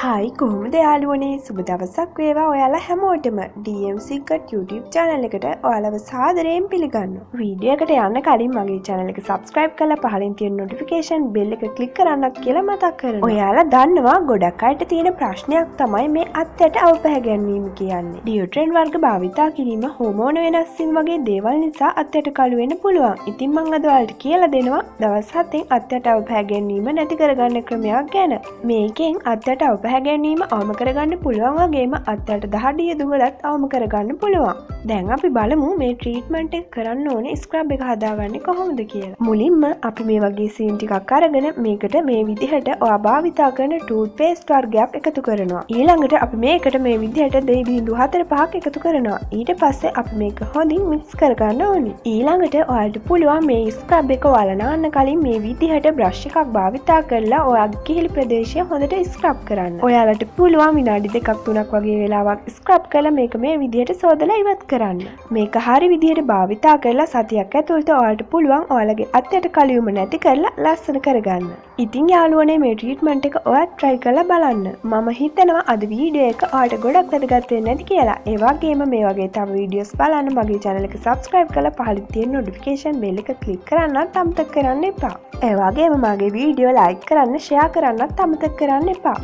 Hi කොහොමද යාළුවනේ සුබ දවසක් වේවා ඔයාලා හැමෝටම DMC cut YouTube channel එකට ඔයාලව සාදරයෙන් පිළිගන්නවා. වීඩියෝ එකට යන්න කලින් මගේ channel එක subscribe කරලා පහලින් තියෙන notification bell එක click කරන්නත් කියලා මතක් කරනවා. ඔයාලා දන්නවා ගොඩක් අයට තියෙන ප්‍රශ්නයක් තමයි මේ අත්යට අවපහැ ගැනීම කියන්නේ. deodorant වර්ග භාවිතා කිරීම හෝමෝන වෙනස් වීම වගේ දේවල් නිසා අත්යට කළු වෙන්න පුළුවන්. ඉතින් මම අද ඔයාලට කියලා දෙනවා දවස් 7න් අත්යට අවපහැ ගැනීම නැති කරගන්න ක්‍රමයක් ගැන. මේකෙන් අත්යට අවපහැ ගැනීම අවම කරගන්න පුළුවන් වගේම අත්යට දහඩිය දුවලත් අවම කරගන්න පුළුවන්. දැන් අපි බලමු මේ ට්‍රීට්මන්ට් එක කරන්න ඕනේ ස්ක්‍රබ් එක හදාගන්නේ කොහොමද කියලා. මුලින්ම අපි මේ වගේ සීන් ටිකක් අරගෙන මේකට මේ විදිහට ඔයා භාවිතා කරන ටූත් පේස්ට් වර්ගයක් එකතු කරනවා. ඊළඟට අපි මේකට මේ විදිහට 2.45ක් එකතු කරනවා. ඊට පස්සේ අපි මේක හොඳින් මික්ස් කරගන්න ඕනේ. ඊළඟට ඔයාලට පුළුවන් මේ ස්ක්‍රබ් එක ඔයාලා නාන්න කලින් මේ විදිහට බ්‍රෂ් එකක් භාවිතා කරලා ඔයාගේ කිහිලි ප්‍රදේශය හොඳට ස්ක්‍රබ් කරන්න. ඔයාලට පුළුවන් විනාඩි 2-3ක් වගේ වෙලාවක් ස්ක්‍රබ් කරලා මේක මේ විදිහට සෝදලා ඉවත් කරන්න. මේක හරි විදිහට භාවිතා කරලා සතියක් ඇතුළත ඔයාලට පුළුවන් ඔයාලගේ අත්යට කලියුම නැති කරලා ලස්සන කරගන්න. ඉතින් යාළුවනේ මේ ට්‍රීට්මන්ට් එක ඔයාත් try කරලා බලන්න. මම හිතනවා අද වීඩියෝ එක ඔයාලට ගොඩක් වැදගත් වෙන්නේ නැති කියලා. ඒ වගේම මේ වගේ තව වීඩියෝස් බලන්න මගේ channel එක subscribe කරලා පහළින් තියෙන notification bell එක click කරන්නත් අමතක කරන්න එපා. ඒ වගේම මගේ වීඩියෝ like කරන්න, share කරන්නත් අමතක කරන්න එපා.